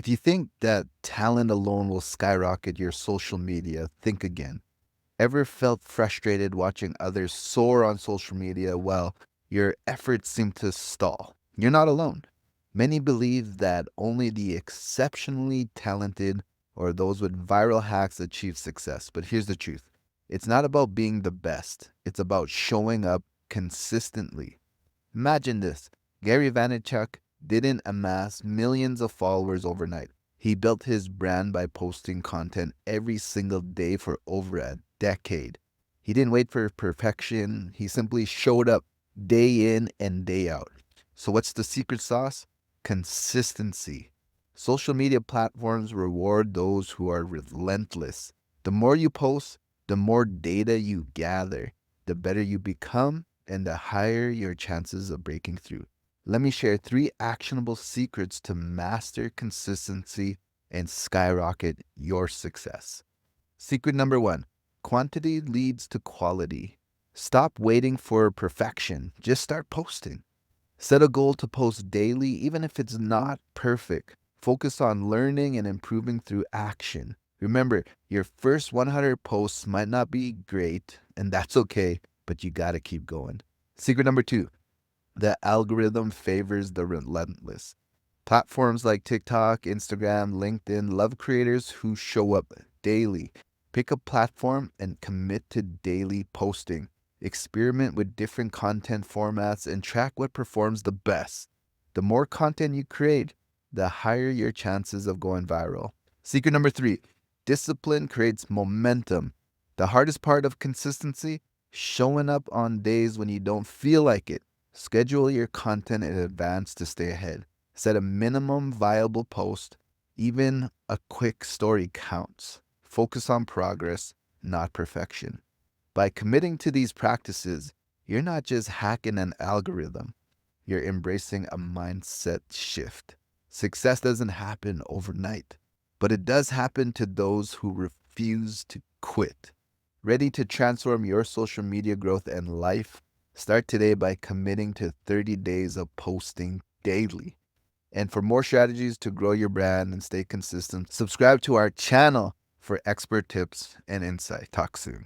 If you think that talent alone will skyrocket your social media, think again. Ever felt frustrated watching others soar on social media while your efforts seem to stall? You're not alone. Many believe that only the exceptionally talented or those with viral hacks achieve success. But here's the truth, it's not about being the best, it's about showing up consistently. Imagine this, Gary Vaynerchuk didn't amass millions of followers overnight. He built his brand by posting content every single day for over a decade. He didn't wait for perfection, he simply showed up day in and day out. So, what's the secret sauce? Consistency. Social media platforms reward those who are relentless. The more you post, the more data you gather, the better you become, and the higher your chances of breaking through. Let me share 3 actionable secrets to master consistency and skyrocket your success. Secret number 1, quantity leads to quality. Stop waiting for perfection, just start posting. Set a goal to post daily, even if it's not perfect. Focus on learning and improving through action. Remember, your first 100 posts might not be great, and that's okay, but you gotta keep going. Secret number 2, the algorithm favors the relentless. Platforms like TikTok, Instagram, LinkedIn love creators who show up daily. Pick a platform and commit to daily posting. Experiment with different content formats and track what performs the best. The more content you create, the higher your chances of going viral. Secret number 3, discipline creates momentum. The hardest part of consistency, showing up on days when you don't feel like it. Schedule your content in advance to stay ahead. Set a minimum viable post. Even a quick story counts. Focus on progress, not perfection. By committing to these practices, you're not just hacking an algorithm, you're embracing a mindset shift. Success doesn't happen overnight, but it does happen to those who refuse to quit. Ready to transform your social media growth and life? Start today by committing to 30 days of posting daily. And for more strategies to grow your brand and stay consistent, subscribe to our channel for expert tips and insight. Talk soon.